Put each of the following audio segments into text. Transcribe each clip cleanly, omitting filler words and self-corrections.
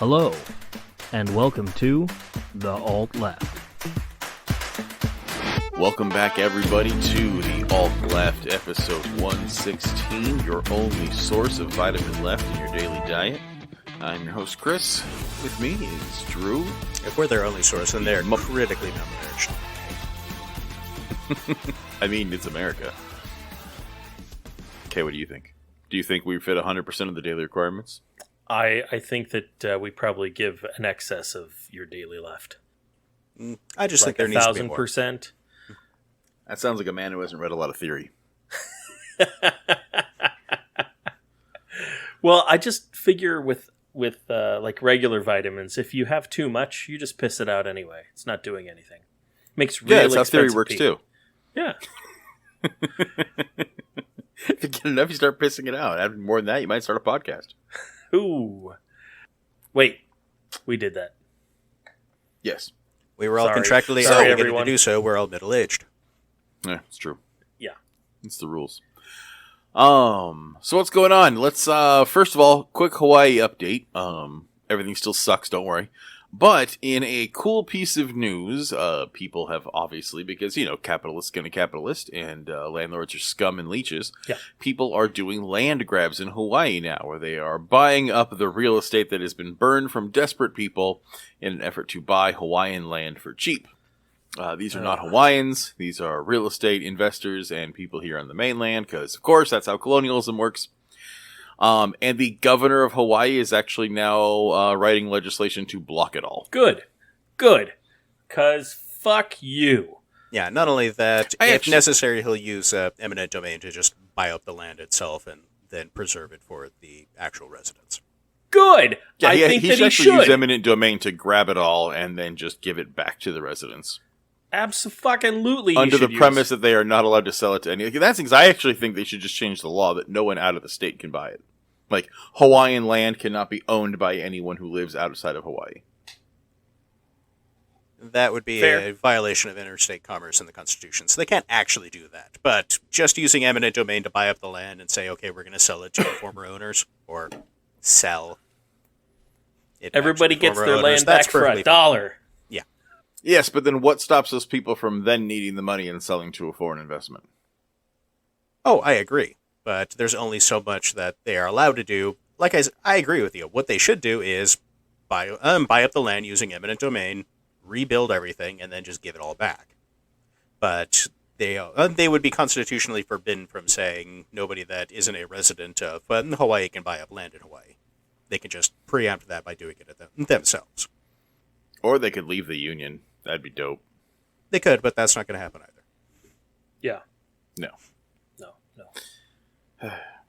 Hello, and welcome to The Alt Left. Welcome back, everybody, to The Alt Left, episode 116, your only source of vitamin left in your daily diet. I'm your host, Chris. With me is Drew. If we're their only source, then they're critically malnourished. I mean, it's America. Okay, what do you think? Do you think we fit 100% of the daily requirements? I think that we probably give an excess of your daily left. I just like think there needs to be more. 1,000%. That sounds like a man who hasn't read a lot of theory. Well, I just figure with like regular vitamins, if you have too much, you just piss it out anyway. It's not doing anything. Makes really that's how theory expensive works pee. too. Yeah. If you get enough, you start pissing it out. After more than that, you might start a podcast. Ooh. Wait. We did that. Yes. We were all Sorry. contractually Sorry, obligated everyone. to do so. We're all middle-aged. Yeah, it's true. Yeah. It's the rules. So what's going on? Let's first of all, quick Hawaii update. Everything still sucks, don't worry. But in a cool piece of news, people have obviously, because capitalists gonna capitalist, and landlords are scum and leeches. Yeah. People are doing land grabs in Hawaii now, where they are buying up the real estate that has been burned from desperate people in an effort to buy Hawaiian land for cheap. These are not Hawaiians. These are real estate investors and people here on the mainland, because, of course, that's how colonialism works. And the governor of Hawaii is actually now writing legislation to block it all. Good. Good. Because fuck you. Yeah, not only that, if necessary, he'll use eminent domain to just buy up the land itself and then preserve it for the actual residents. Good. Yeah, I think he that should he actually should. use eminent domain to grab it all and then just give it back to the residents. Absolutely. Under the premise that they are not allowed to sell it to any... That's things I actually think they should just change the law that no one out of the state can buy it. Like, Hawaiian land cannot be owned by anyone who lives outside of Hawaii. That would be Fair. a violation of interstate commerce in the Constitution, so they can't actually do that. But just using eminent domain to buy up the land and say, okay, we're going to sell it to the former owners, or sell it. Everybody back to the gets former their owners, land that's back for perfectly $1. Yeah. Yes, but then what stops those people from then needing the money and selling to a foreign investment? Oh, I agree. But there's only so much that they are allowed to do. Like I agree with you. What they should do is buy up the land using eminent domain, rebuild everything, and then just give it all back. But they would be constitutionally forbidden from saying nobody that isn't a resident of Hawaii can buy up land in Hawaii. They can just preempt that by doing it themselves. Or they could leave the union. That'd be dope. They could, but that's not going to happen either. Yeah. No. No.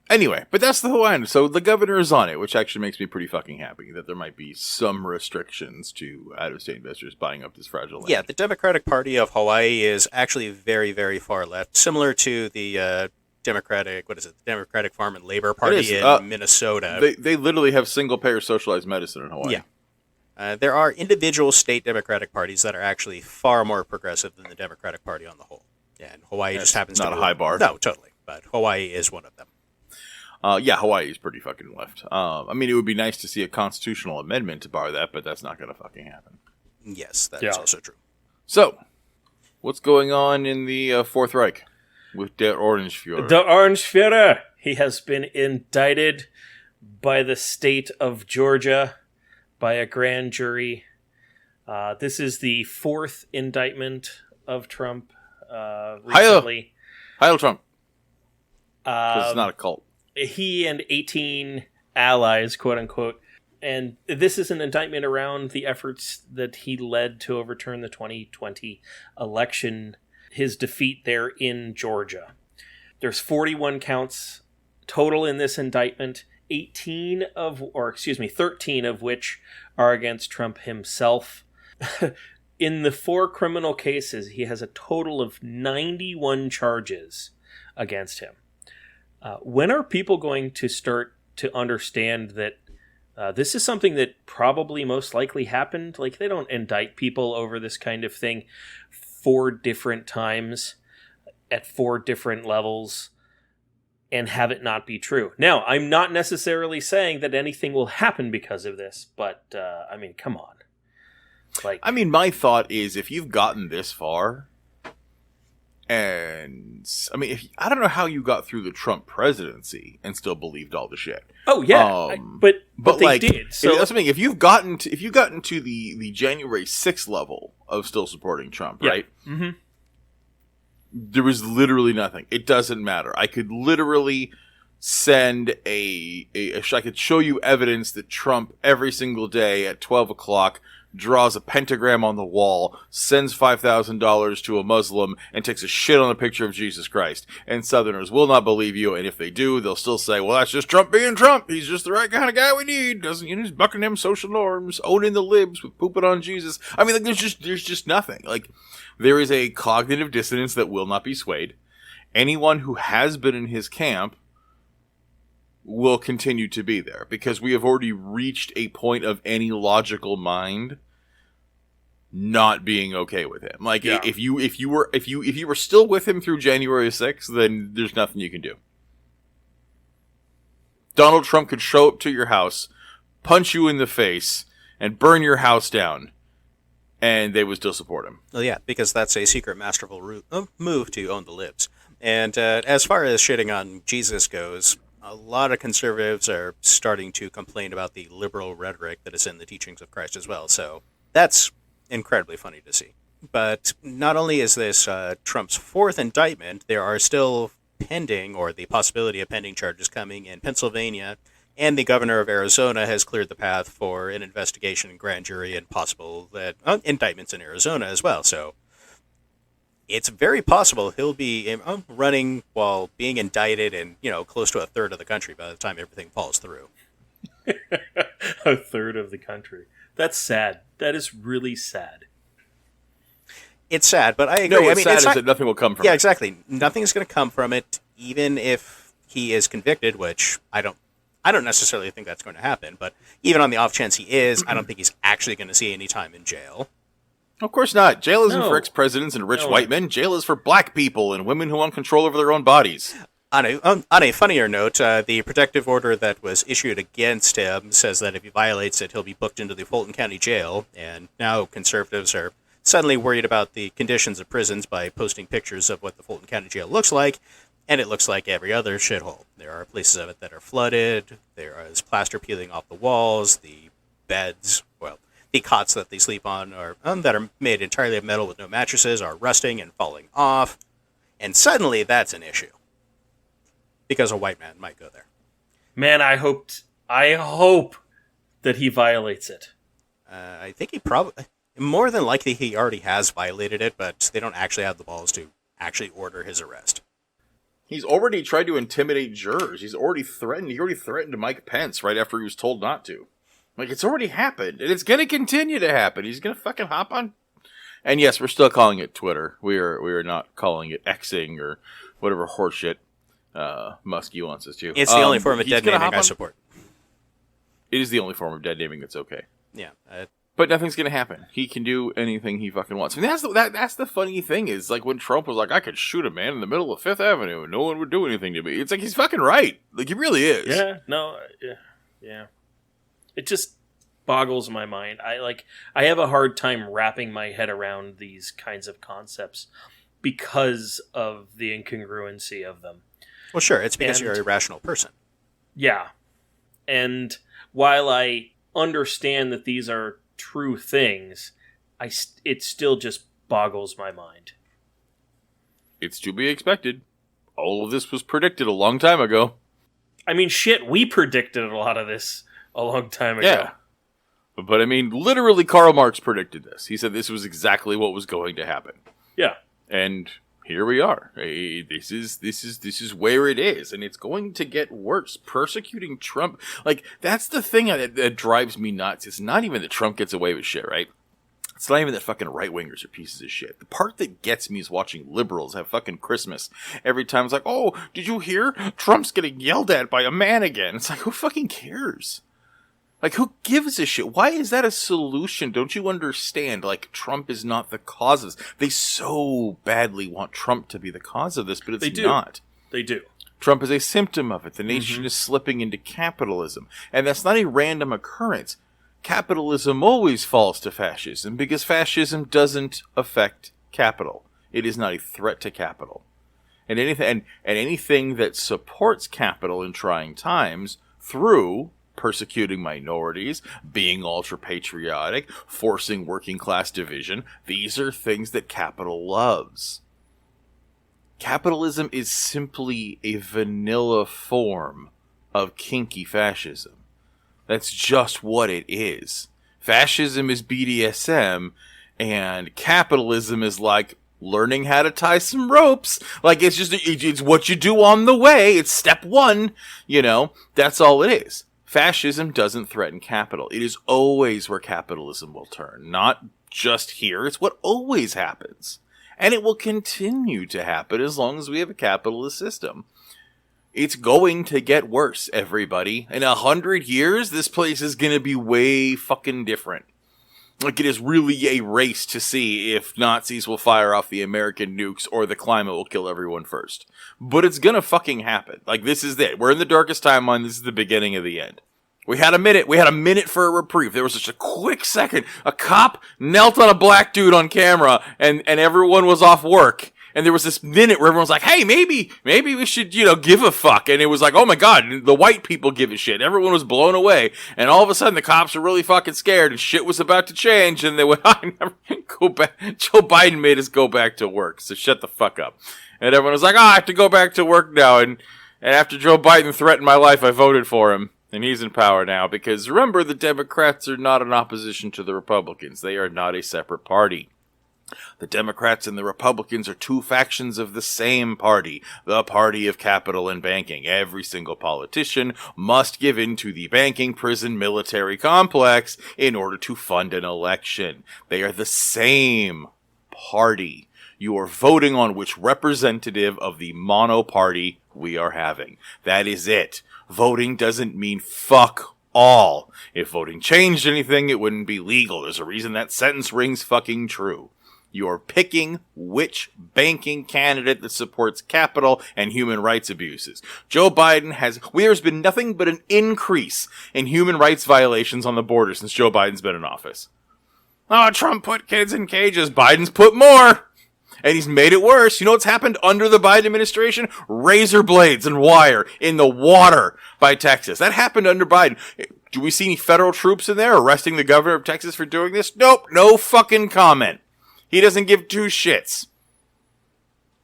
Anyway, but that's the Hawaiian. So the governor is on it, which actually makes me pretty fucking happy that there might be some restrictions to out-of-state investors buying up this fragile land. Yeah, the Democratic Party of Hawaii is actually very, very far left, similar to the Democratic Farm and Labor Party in Minnesota. They literally have single-payer socialized medicine in Hawaii. Yeah. There are individual state Democratic parties that are actually far more progressive than the Democratic Party on the whole. And Hawaii just happens to be not a high bar. No, totally. But Hawaii is one of them. Hawaii is pretty fucking left. I mean, it would be nice to see a constitutional amendment to bar that, but that's not going to fucking happen. Yes, that is also true. So, what's going on in the Fourth Reich with Der Orangeführer? The Orangeführer. He has been indicted by the state of Georgia by a grand jury. This is the fourth indictment of Trump recently. Heil Trump. Because it's not a cult. He and 18 allies, quote unquote. And this is an indictment around the efforts that he led to overturn the 2020 election, his defeat there in Georgia. There's 41 counts total in this indictment, 13 of which are against Trump himself. In the 4 criminal cases, he has a total of 91 charges against him. When are people going to start to understand that this is something that probably most likely happened? Like, they don't indict people over this kind of thing 4 different times at 4 different levels and have it not be true. Now, I'm not necessarily saying that anything will happen because of this, but, I mean, come on. Like, I mean, my thought is if you've gotten this far, and, I mean, I don't know how you got through the Trump presidency and still believed all the shit. oh, yeah, but they like, did. So, that's something. If you've gotten to the January 6th level of still supporting Trump, yeah. right? Mm-hmm. There was literally nothing. It doesn't matter. I could literally send I could show you evidence that Trump every single day at 12 o'clock draws a pentagram on the wall, sends $5,000 to a Muslim, and takes a shit on a picture of Jesus Christ. And Southerners will not believe you, and if they do, they'll still say, well, that's just Trump being Trump. He's just the right kind of guy we need. He's bucking them social norms, owning the libs with pooping on Jesus. I mean, like, there's just nothing. Like, there is a cognitive dissonance that will not be swayed. Anyone who has been in his camp will continue to be there because we have already reached a point of any logical mind not being okay with him. Like, yeah. if you were still with him through January 6th, then there's nothing you can do. Donald Trump could show up to your house, punch you in the face, and burn your house down, and they would still support him. Well, yeah, because that's a secret masterful move to own the libs. And as far as shitting on Jesus goes, a lot of conservatives are starting to complain about the liberal rhetoric that is in the teachings of Christ as well. So that's incredibly funny to see. But not only is this Trump's fourth indictment, there are still pending, or the possibility of pending charges coming in Pennsylvania, and the governor of Arizona has cleared the path for an investigation and grand jury and possible indictments in Arizona as well. So it's very possible he'll be running while being indicted in, close to a third of the country by the time everything falls through. A third of the country. That's sad. That is really sad. It's sad, but I agree. No, what's sad is not, that nothing will come from it. Yeah, exactly. Nothing's going to come from it, even if he is convicted, which I don't necessarily think that's going to happen. But even on the off chance he is, I don't think he's actually going to see any time in jail. Of course not. Jail isn't No. for ex-presidents and rich white men. Jail is for black people and women who want control over their own bodies. On a funnier note, the protective order that was issued against him says that if he violates it, he'll be booked into the Fulton County Jail. And now conservatives are suddenly worried about the conditions of prisons by posting pictures of what the Fulton County Jail looks like, and it looks like every other shithole. There are places of it that are flooded, there is plaster peeling off the walls, the beds, the cots that they sleep on are that are made entirely of metal with no mattresses are rusting and falling off, and suddenly that's an issue. Because a white man might go there. Man, I hope that he violates it. I think he probably, more than likely he already has violated it, but they don't actually have the balls to actually order his arrest. He's already tried to intimidate jurors. He already threatened Mike Pence right after he was told not to. Like, it's already happened, and it's going to continue to happen. He's going to fucking hop on. And yes, we're still calling it Twitter. We are not calling it Xing or whatever horseshit Muskie wants us to. It's the only form of dead naming I support. It is the only form of dead naming that's okay. Yeah. But nothing's going to happen. He can do anything he fucking wants. I mean, that's the funny thing is, like, when Trump was like, I could shoot a man in the middle of Fifth Avenue and no one would do anything to me. It's like, he's fucking right. Like, he really is. Yeah, no, yeah. It just boggles my mind. I have a hard time wrapping my head around these kinds of concepts because of the incongruency of them. Well, sure, it's because you're a rational person. Yeah. And while I understand that these are true things, it still just boggles my mind. It's to be expected. All of this was predicted a long time ago. I mean, shit, we predicted a lot of this a long time ago. Yeah. But I mean, literally Karl Marx predicted this. He said this was exactly what was going to happen. Yeah. And here we are. This is where it is, and it's going to get worse. Persecuting Trump, like, that's the thing that drives me nuts. It's not even that Trump gets away with shit, right? It's not even that fucking right-wingers are pieces of shit. The part that gets me is watching liberals have fucking Christmas. Every time it's like, oh, did you hear? Trump's getting yelled at by a man again. It's like, who fucking cares? Like, who gives a shit? Why is that a solution? Don't you understand? Like, Trump is not the cause of this. They so badly want Trump to be the cause of this, but it's not. They do. Trump is a symptom of it. The nation is slipping into capitalism. And that's not a random occurrence. Capitalism always falls to fascism because fascism doesn't affect capital. It is not a threat to capital. And anything that supports capital in trying times through persecuting minorities, being ultra-patriotic, forcing working-class division, these are things that capital loves. Capitalism is simply a vanilla form of kinky fascism. That's just what it is. Fascism is BDSM, and capitalism is like learning how to tie some ropes. Like, it's what you do on the way. It's step one, that's all it is. Fascism doesn't threaten capital. It is always where capitalism will turn. Not just here. It's what always happens. And it will continue to happen as long as we have a capitalist system. It's going to get worse, everybody. In 100 years, this place is going to be way fucking different. Like, it is really a race to see if Nazis will fire off the American nukes or the climate will kill everyone first. But it's gonna fucking happen. Like, this is it. We're in the darkest timeline. This is the beginning of the end. We had a minute for a reprieve. There was just a quick second. A cop knelt on a black dude on camera and everyone was off work. And there was this minute where everyone was like, hey, maybe we should, give a fuck. And it was like, oh my God, the white people give a shit. Everyone was blown away. And all of a sudden the cops were really fucking scared and shit was about to change. And they went, I never go back. Joe Biden made us go back to work. So shut the fuck up. And everyone was like, I have to go back to work now. And after Joe Biden threatened my life, I voted for him. And he's in power now. Because remember, the Democrats are not in opposition to the Republicans. They are not a separate party. The Democrats and the Republicans are two factions of the same party, the party of capital and banking. Every single politician must give in to the banking, prison, military complex in order to fund an election. They are the same party. You are voting on which representative of the mono party we are having. That is it. Voting doesn't mean fuck all. If voting changed anything, it wouldn't be legal. There's a reason that sentence rings fucking true. You're picking which banking candidate that supports capital and human rights abuses. Joe Biden there's been nothing but an increase in human rights violations on the border since Joe Biden's been in office. Oh, Trump put kids in cages. Biden's put more. And he's made it worse. You know what's happened under the Biden administration? Razor blades and wire in the water by Texas. That happened under Biden. Do we see any federal troops in there arresting the governor of Texas for doing this? Nope. No fucking comment. He doesn't give two shits.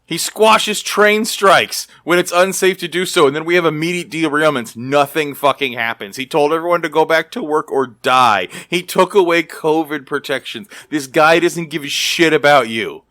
He squashes train strikes when it's unsafe to do so, and then we have immediate derailments. Nothing fucking happens. He told everyone to go back to work or die. He took away COVID protections. This guy doesn't give a shit about you.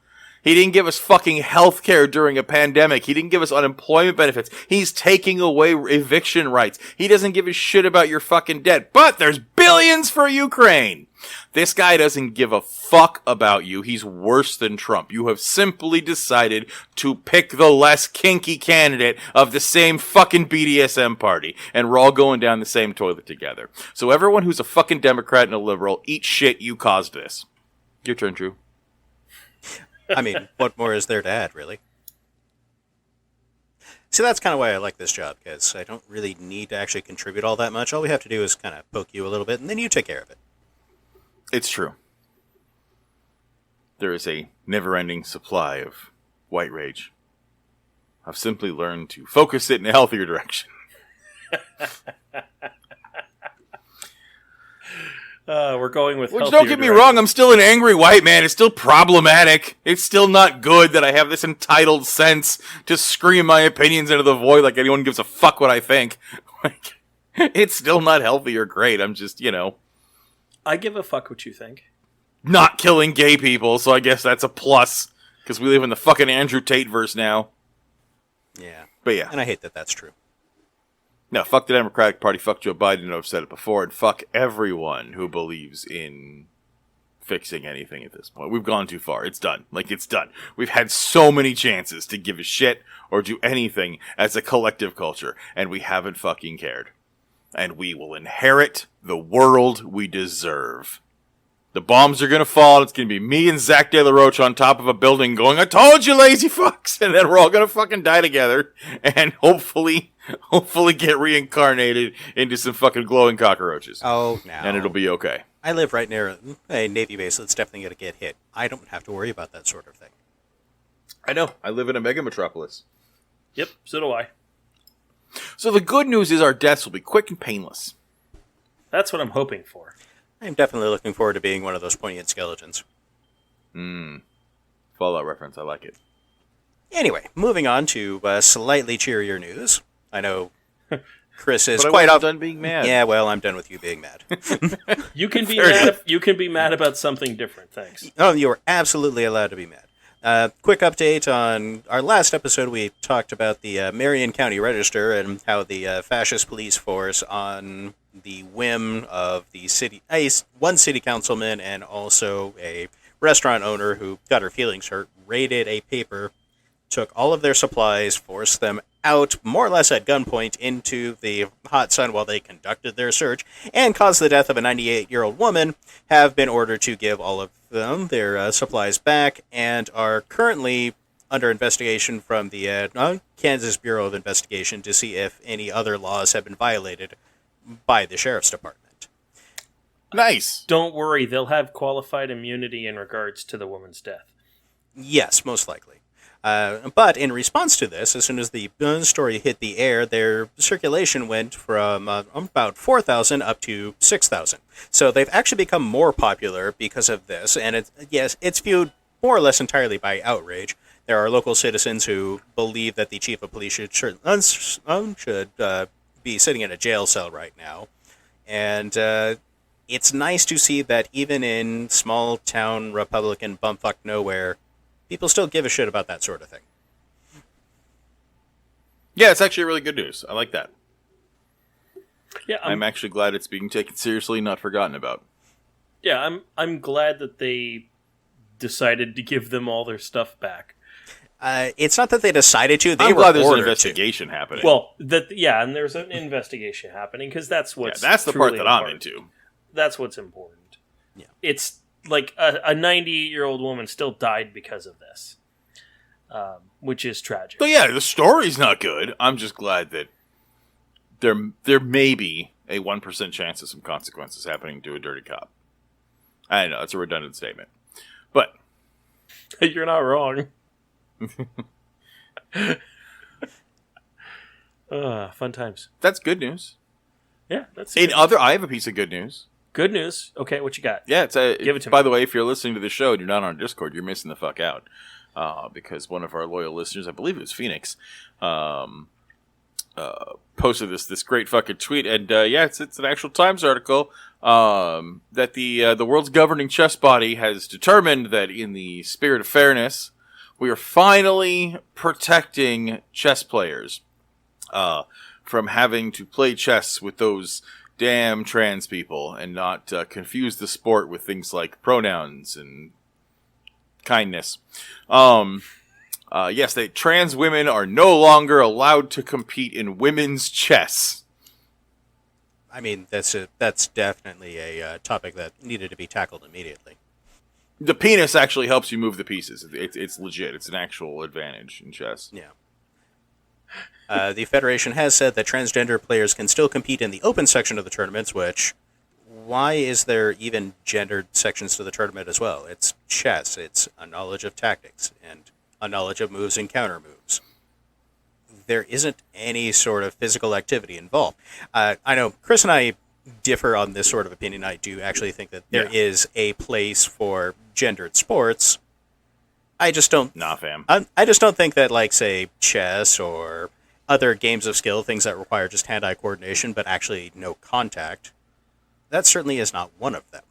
He didn't give us fucking health care during a pandemic. He didn't give us unemployment benefits. He's taking away eviction rights. He doesn't give a shit about your fucking debt. But there's billions for Ukraine. This guy doesn't give a fuck about you. He's worse than Trump. You have simply decided to pick the less kinky candidate of the same fucking BDSM party. And we're all going down the same toilet together. So everyone who's a fucking Democrat and a liberal, eat shit, you caused this. Your turn, Drew. I mean, what more is there to add, really? See, that's kind of why I like this job, because I don't really need to actually contribute all that much. All we have to do is kind of poke you a little bit, and then you take care of it. It's true. There is a never-ending supply of white rage. I've simply learned to focus it in a healthier direction. We're going with Which, don't get me wrong, I'm still an angry white man. It's still problematic. It's still not good that I have this entitled sense to scream my opinions into the void like anyone gives a fuck what I think. Like, it's still not healthy or great. I'm just, I give a fuck what you think. Not killing gay people, so I guess that's a plus. Because we live in the fucking Andrew Tate verse now. Yeah. But yeah. And I hate that that's true. No, fuck the Democratic Party, fuck Joe Biden, I've said it before, and fuck everyone who believes in fixing anything at this point. We've gone too far. It's done. Like, it's done. We've had so many chances to give a shit or do anything as a collective culture, and we haven't fucking cared. And we will inherit the world we deserve. The bombs are going to fall, and it's going to be me and Zach De La Rocha on top of a building going, I told you, lazy fucks! And then we're all going to fucking die together and hopefully get reincarnated into some fucking glowing cockroaches. Oh, no. And it'll be okay. I live right near a Navy base that's definitely going to get hit. I don't have to worry about that sort of thing. I know. I live in a mega metropolis. Yep, so do I. So the good news is our deaths will be quick and painless. That's what I'm hoping for. I'm definitely looking forward to being one of those poignant skeletons. Fallout reference. I like it. Anyway, moving on to slightly cheerier news. I know Chris is But quite I'm off. done being mad. Yeah, well, I'm done with you being mad. You can be Fair mad. enough. You can be mad about something different. Thanks. Oh, you are absolutely allowed to be mad. Quick update on our last episode. We talked about the Marion County Register and how the fascist police force, on the whim of the one city councilman and also a restaurant owner who got her feelings hurt, raided a paper, took all of their supplies, forced them out more or less at gunpoint into the hot sun while they conducted their search, and caused the death of a 98-year-old woman, have been ordered to give all of them their supplies back, and are currently under investigation from the Kansas Bureau of Investigation to see if any other laws have been violated by the Sheriff's Department. Nice. Don't worry, they'll have qualified immunity in regards to the woman's death. Yes, most likely. But in response to this, as soon as the story hit the air, their circulation went from about 4,000 up to 6,000. So they've actually become more popular because of this, and it's viewed more or less entirely by outrage. There are local citizens who believe that the chief of police should be sitting in a jail cell right now. And it's nice to see that even in small-town Republican bumfuck nowhere, people still give a shit about that sort of thing. Yeah, it's actually really good news. I like that. Yeah, I'm actually glad it's being taken seriously, not forgotten about. Yeah, I'm glad that they decided to give them all their stuff back. It's not that they decided to; I'm were glad there's an ordered investigation happening. Well, and there's an investigation happening because that's what's that's the part truly that I'm important. into. That's what's important. Yeah. It's like a 98-year-old woman still died because of this, which is tragic. But yeah, the story's not good. I'm just glad that there may be a 1% chance of some consequences happening to a dirty cop. I know, it's a redundant statement. But You're not wrong. Fun times. that's good news. Yeah, that's I have a piece of good news. good news. Okay, what you got? Yeah, Give it to by me. the way, if you're listening to the show and you're not on Discord, you're missing the fuck out. Because one of our loyal listeners, I believe it was Phoenix, posted this great fucking tweet, and it's an actual Times article that the world's governing chess body has determined that in the spirit of fairness, we are finally protecting chess players from having to play chess with those damn trans people and not confuse the sport with things like pronouns and kindness. Yes, trans women are no longer allowed to compete in women's chess. I mean, that's definitely a topic that needed to be tackled immediately. The penis actually helps you move the pieces. It's legit. It's an actual advantage in chess. Yeah. The Federation has said that transgender players can still compete in the open section of the tournaments, which, why is there even gendered sections to the tournament as well? It's chess. It's a knowledge of tactics and a knowledge of moves and counter moves. There isn't any sort of physical activity involved. I know Chris and I differ on this sort of opinion. I do actually think that there is a place for gendered sports. I just don't. Nah, fam. I just don't think that, like, say, chess or other games of skill, things that require just hand-eye coordination but actually no contact, that certainly is not one of them.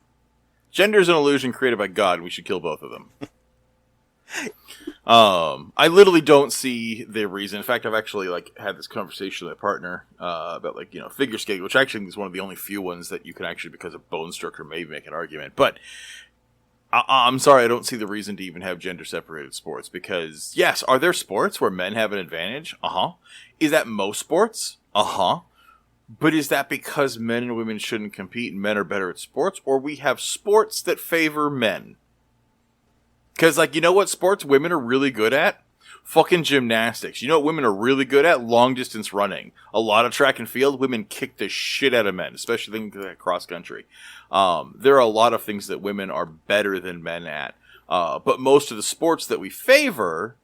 Gender is an illusion created by God. We should kill both of them. I literally don't see the reason. In fact, I've actually had this conversation with a partner about figure skating, which actually is one of the only few ones that you can actually, because of bone structure, maybe make an argument. But I'm sorry, I don't see the reason to even have gender-separated sports. Because yes, are there sports where men have an advantage? Is that most sports? But is that because men and women shouldn't compete and men are better at sports? Or we have sports that favor men? Because, like, you know what sports women are really good at? Fucking gymnastics. You know what women are really good at? Long distance running. A lot of track and field, women kick the shit out of men, especially things like cross country. There are a lot of things that women are better than men at. But most of the sports that we favor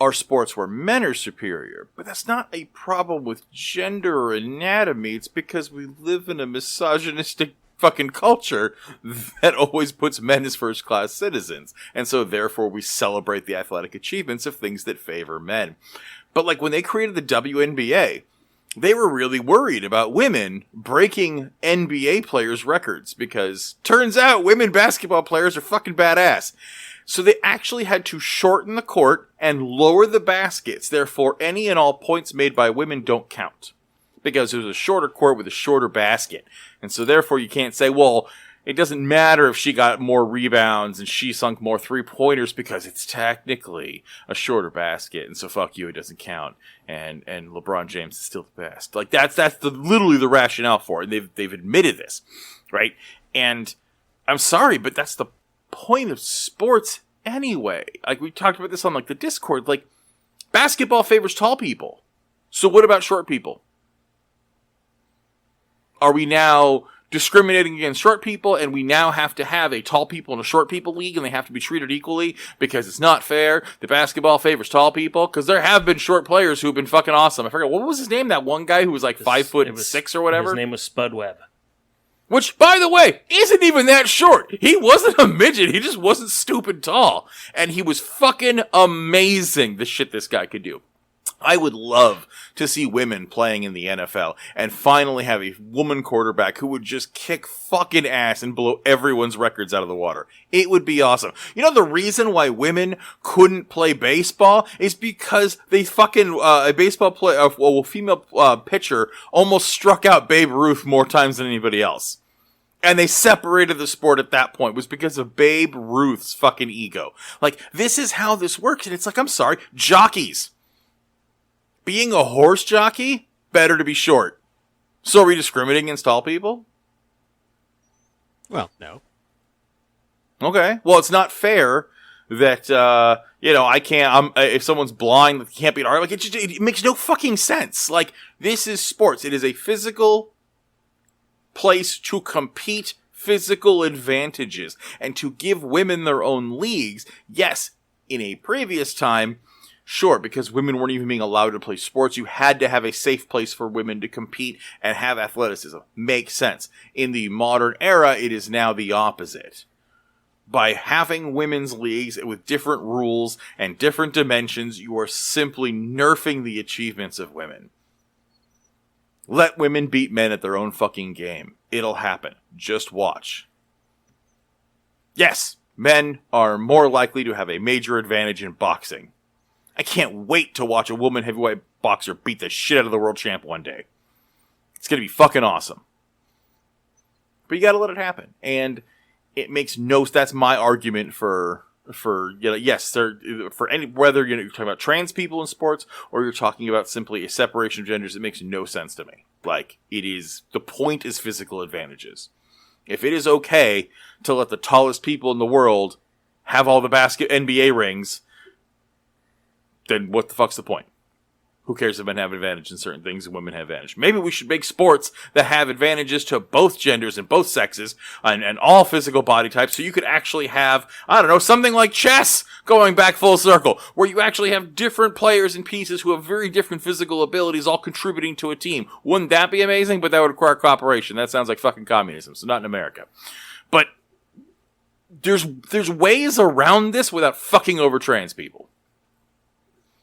are sports where men are superior. But that's not a problem with gender or anatomy. It's because we live in a misogynistic fucking culture that always puts men as first-class citizens. And so, therefore, we celebrate the athletic achievements of things that favor men. But, like, when they created the WNBA, they were really worried about women breaking NBA players' records because, turns out, women basketball players are fucking badass. So they actually had to shorten the court and lower the baskets. Therefore, any and all points made by women don't count. Because it was a shorter court with a shorter basket. And so therefore you can't say, well, it doesn't matter if she got more rebounds and she sunk more three-pointers because it's technically a shorter basket. And so fuck you, it doesn't count. And LeBron James is still the best. Like that's literally the rationale for it. And they've admitted this, right? And I'm sorry, but that's the point of sports anyway. Like we talked about this on like the Discord. Like basketball favors tall people. So what about short people? Are we now discriminating against short people and we now have to have a tall people and a short people league and they have to be treated equally because it's not fair that basketball favors tall people? Because there have been short players who've been fucking awesome. I forget, what was his name? That one guy who was like 5'6" or whatever? His name was Spud Webb. Which, by the way, isn't even that short. He wasn't a midget. He just wasn't stupid tall. And he was fucking amazing, the shit this guy could do. I would love to see women playing in the NFL and finally have a woman quarterback who would just kick fucking ass and blow everyone's records out of the water. It would be awesome. You know the reason why women couldn't play baseball is because they fucking, a baseball player, well, a female pitcher almost struck out Babe Ruth more times than anybody else. And they separated the sport at that point. It was because of Babe Ruth's fucking ego. Like, this is how this works. And it's like, I'm sorry, jockeys. Being a horse jockey, better to be short. So are we discriminating against tall people? Well, no. Okay. Well, it's not fair that, I can't, if someone's blind, they can't be an artist. Like, it makes no fucking sense. Like, this is sports. It is a physical place to compete physical advantages and to give women their own leagues. Yes, in a previous time, sure, because women weren't even being allowed to play sports. You had to have a safe place for women to compete and have athleticism. Makes sense. In the modern era, it is now the opposite. By having women's leagues with different rules and different dimensions, you are simply nerfing the achievements of women. Let women beat men at their own fucking game. It'll happen. Just watch. Yes, men are more likely to have a major advantage in boxing. I can't wait to watch a woman heavyweight boxer beat the shit out of the world champ one day. It's going to be fucking awesome. But you got to let it happen. And it makes no... That's my argument for yes, for any... Whether you're talking about trans people in sports or you're talking about simply a separation of genders, it makes no sense to me. Like, it is... The point is physical advantages. If it is okay to let the tallest people in the world have all the NBA rings... then what the fuck's the point? Who cares if men have advantage in certain things and women have advantage? Maybe we should make sports that have advantages to both genders and both sexes and all physical body types so you could actually have, I don't know, something like chess going back full circle, where you actually have different players and pieces who have very different physical abilities all contributing to a team. Wouldn't that be amazing? But that would require cooperation. That sounds like fucking communism, so not in America. But there's ways around this without fucking over trans people.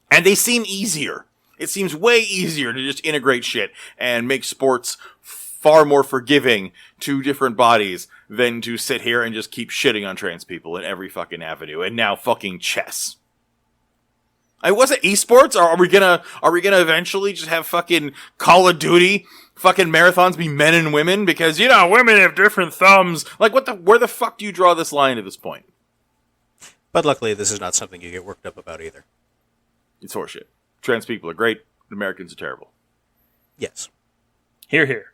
And they seem easier. It seems way easier to just integrate shit and make sports far more forgiving to different bodies than to sit here and just keep shitting on trans people in every fucking avenue. And now fucking chess. Was it esports? Or are we gonna eventually just have fucking Call of Duty fucking marathons be men and women? Because, women have different thumbs. Like, where the fuck do you draw this line at this point? But luckily, this is not something you get worked up about either. It's horseshit. Trans people are great. Americans are terrible. Yes. Hear, hear.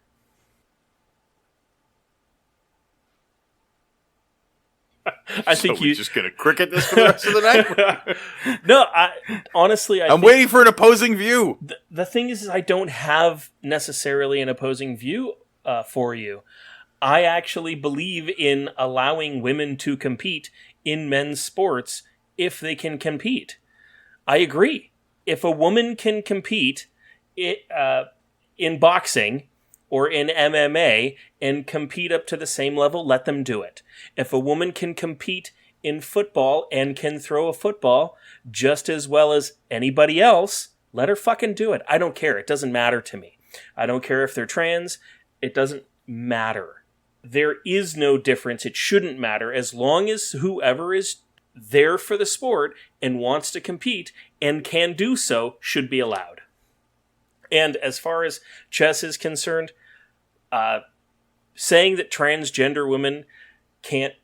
I think we're just going to cricket this for the rest of the night? No, honestly, I'm waiting for an opposing view. The thing is I don't have necessarily an opposing view for you. I actually believe in allowing women to compete in men's sports if they can compete. I agree. If a woman can compete in boxing or in MMA and compete up to the same level, let them do it. If a woman can compete in football and can throw a football just as well as anybody else, let her fucking do it. I don't care. It doesn't matter to me. I don't care if they're trans. It doesn't matter. There is no difference. It shouldn't matter as long as whoever is there for the sport and wants to compete and can do so should be allowed. And as far as chess is concerned, saying that transgender women can't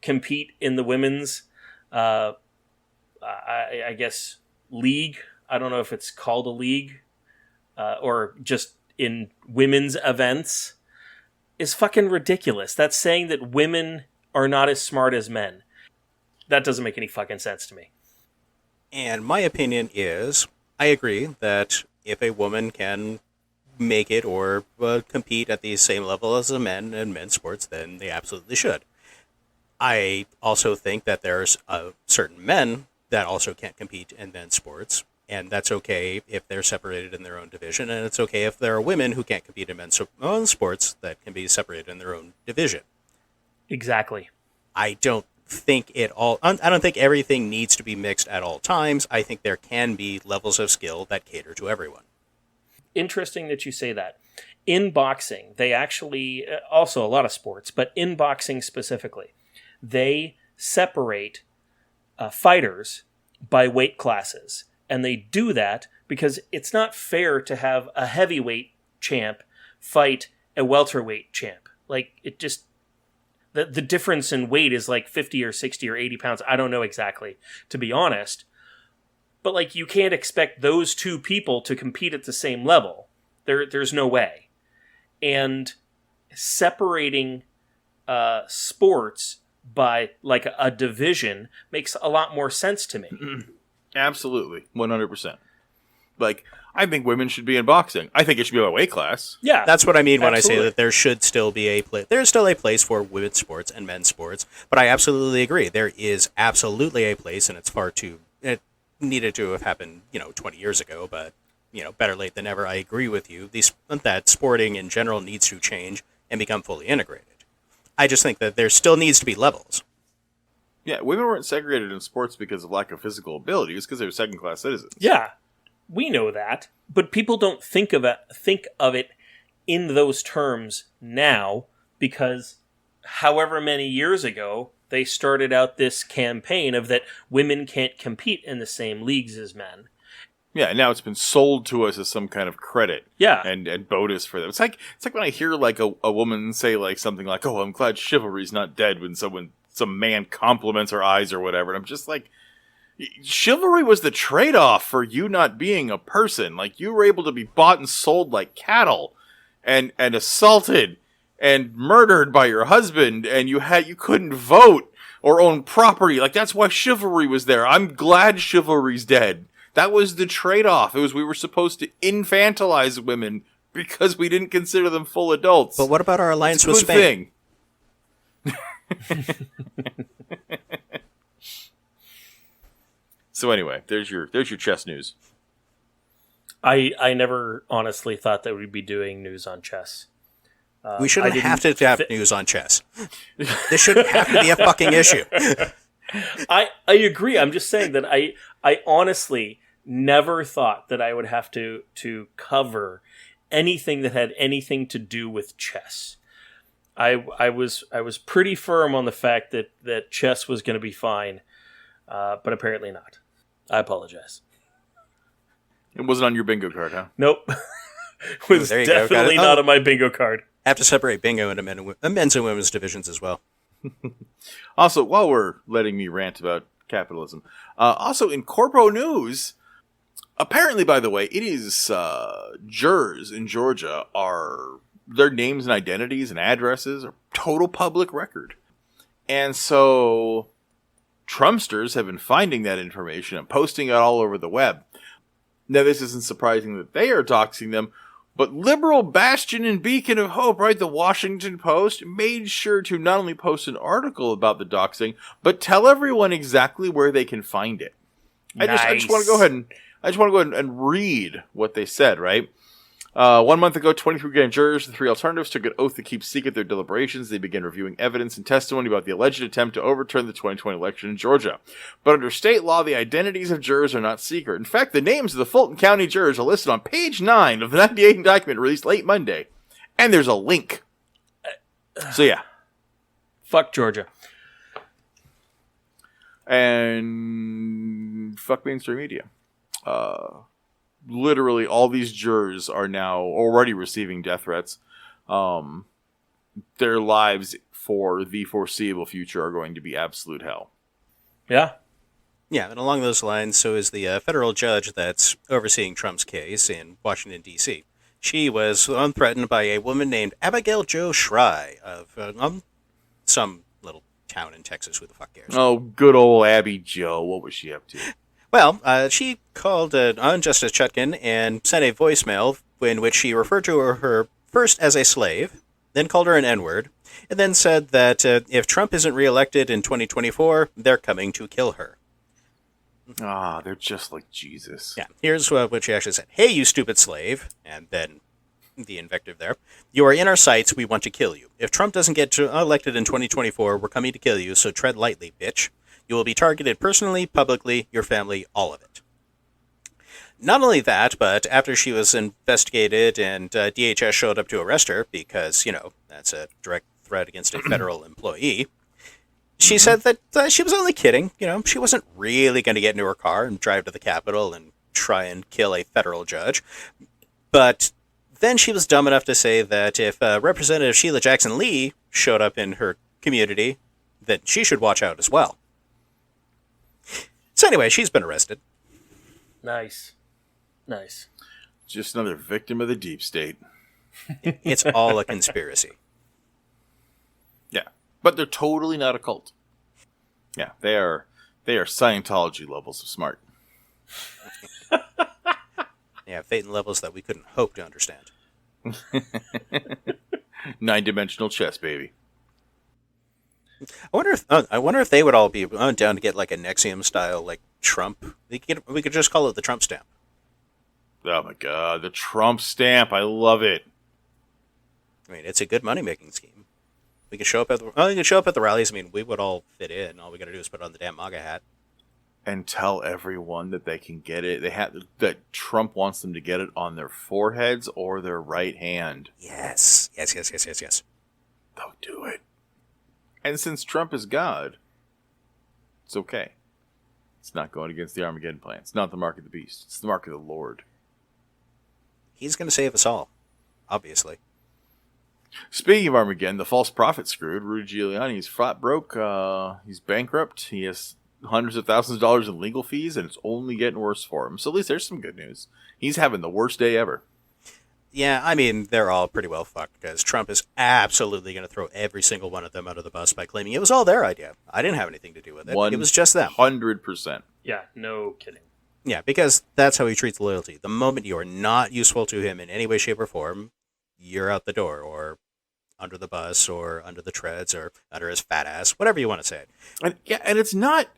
compete in the women's, I guess, league. I don't know if it's called a league or just in women's events is fucking ridiculous. That's saying that women are not as smart as men. That doesn't make any fucking sense to me. And my opinion is, I agree that if a woman can make it or compete at the same level as a man in men's sports, then they absolutely should. I also think that there's certain men that also can't compete in men's sports, and that's okay if they're separated in their own division, and it's okay if there are women who can't compete in men's own sports that can be separated in their own division. Exactly. I don't think everything needs to be mixed at all times. I think there can be levels of skill that cater to everyone. Interesting that you say that. In boxing, they actually, also a lot of sports, but in boxing specifically, they separate fighters by weight classes. And they do that because it's not fair to have a heavyweight champ fight a welterweight champ. Like, it just... The difference in weight is like 50 or 60 or 80 pounds. I don't know exactly, to be honest. But like, you can't expect those two people to compete at the same level. There's no way. And separating sports by like a division makes a lot more sense to me. Absolutely. 100%. Like, I think women should be in boxing. I think it should be by weight class. Yeah. That's what I mean when absolutely. I say that there should still be a place. There's still a place for women's sports and men's sports, but I absolutely agree. There is absolutely a place, and it needed to have happened, 20 years ago, but, better late than never. I agree with you. That sporting in general needs to change and become fully integrated. I just think that there still needs to be levels. Yeah, women weren't segregated in sports because of lack of physical ability. It was because they were second-class citizens. Yeah. We know that, but people don't think of it in those terms now because however many years ago they started out this campaign of that women can't compete in the same leagues as men. Yeah, and now it's been sold to us as some kind of credit. Yeah. And bonus for them. It's like when I hear like a woman say like something like, "Oh, I'm glad chivalry's not dead," when some man compliments her eyes or whatever. And I'm just like, chivalry was the trade-off for you not being a person. Like, you were able to be bought and sold like cattle and assaulted and murdered by your husband, and you couldn't vote or own property. Like, that's why chivalry was there. I'm glad chivalry's dead. That was the trade-off. It was we were supposed to infantilize women because we didn't consider them full adults. But what about our alliance with Spain? Thing. So anyway, there's your chess news. I never honestly thought that we'd be doing news on chess. We shouldn't have to have news on chess. This shouldn't have to be a fucking issue. I agree. I'm just saying that I honestly never thought that I would have to cover anything that had anything to do with chess. I was pretty firm on the fact that chess was going to be fine, but apparently not. I apologize. It wasn't on your bingo card, huh? Nope. Was there you definitely go. not on my bingo card. I have to separate bingo into men's and women's divisions as well. Also, while we're letting me rant about capitalism, also in corpo news, Apparently, by the way, it is jurors in Georgia their names and identities and addresses are total public record. And so Trumpsters have been finding that information and posting it all over the web. Now, this isn't surprising that they are doxing them, but liberal bastion and beacon of hope, right, the Washington Post, made sure to not only post an article about the doxing, but tell everyone exactly where they can find it. I just want to go ahead and read what they said, right? 1 month ago, 23 grand jurors, the three alternatives, took an oath to keep secret their deliberations. They began reviewing evidence and testimony about the alleged attempt to overturn the 2020 election in Georgia. But under state law, the identities of jurors are not secret. In fact, the names of the Fulton County jurors are listed on page 9 of the 98 document released late Monday. And there's a link. So, yeah. Fuck Georgia. And fuck mainstream media. Literally, all these jurors are now already receiving death threats. Their lives for the foreseeable future are going to be absolute hell. Yeah. Yeah, and along those lines, so is the federal judge that's overseeing Trump's case in Washington, D.C. She was threatened by a woman named Abigail Jo Schrei of some little town in Texas. Who the fuck cares? Oh, good old Abby Jo. What was she up to? Well, she called on Justice Chutkan and sent a voicemail in which she referred to her first as a slave, then called her an N-word, and then said that if Trump isn't reelected in 2024, they're coming to kill her. Ah, they're just like Jesus. Yeah, here's what she actually said. Hey, you stupid slave, and then the invective there. You are in our sights, we want to kill you. If Trump doesn't get elected in 2024, we're coming to kill you, so tread lightly, bitch. You will be targeted personally, publicly, your family, all of it. Not only that, but after she was investigated and DHS showed up to arrest her, because, that's a direct threat against a federal employee, she said that she was only kidding. She wasn't really going to get into her car and drive to the Capitol and try and kill a federal judge. But then she was dumb enough to say that if Representative Sheila Jackson Lee showed up in her community, that she should watch out as well. So anyway, she's been arrested. Nice. Just another victim of the deep state. It's all a conspiracy. Yeah, but they're totally not a cult. Yeah, they are Scientology levels of smart. Yeah, fate and levels that we couldn't hope to understand. 9-dimensional chess, baby. I wonder if they would all be down to get like a Nexium style, like Trump. We could just call it the Trump stamp. Oh my god, the Trump stamp! I love it. I mean, it's a good money making scheme. We could show up at the rallies. I mean, we would all fit in. All we got to do is put on the damn MAGA hat and tell everyone that they can get it. That Trump wants them to get it on their foreheads or their right hand. Yes. They'll do it. And since Trump is God, it's okay. It's not going against the Armageddon plan. It's not the mark of the beast. It's the mark of the Lord. He's going to save us all, obviously. Speaking of Armageddon, the false prophet screwed. Rudy Giuliani is flat broke. He's bankrupt. He has hundreds of thousands of dollars in legal fees, and it's only getting worse for him. So at least there's some good news. He's having the worst day ever. Yeah, I mean, they're all pretty well fucked, because Trump is absolutely going to throw every single one of them under the bus by claiming it was all their idea. I didn't have anything to do with it. It was just them. 100%. Yeah, no kidding. Yeah, because that's how he treats loyalty. The moment you are not useful to him in any way, shape, or form, you're out the door, or under the bus, or under the treads, or under his fat ass, whatever you want to say. And it's not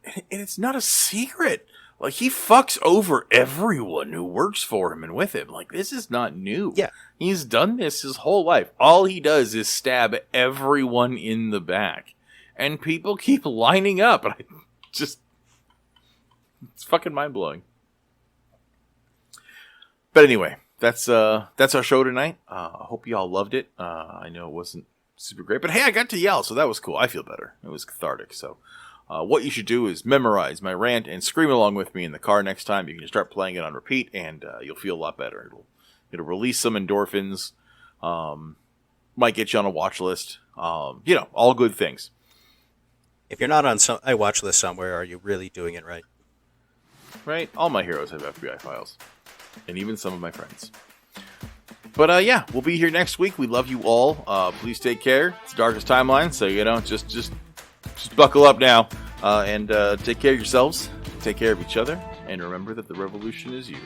a secret. Like, he fucks over everyone who works for him and with him. Like, this is not new. Yeah. He's done this his whole life. All he does is stab everyone in the back. And people keep lining up. And it's fucking mind-blowing. But anyway, that's our show tonight. I hope you all loved it. I know it wasn't super great. But hey, I got to yell, so that was cool. I feel better. It was cathartic, so... what you should do is memorize my rant and scream along with me in the car next time. You can just start playing it on repeat, and you'll feel a lot better. It'll release some endorphins. Might get you on a watch list. All good things. If you're not on a watch list somewhere, are you really doing it right? right? All my heroes have FBI files. And even some of my friends. But yeah, we'll be here next week. We love you all. Please take care. It's the darkest timeline, so just buckle up now and take care of yourselves. Take care of each other, and remember that the revolution is you.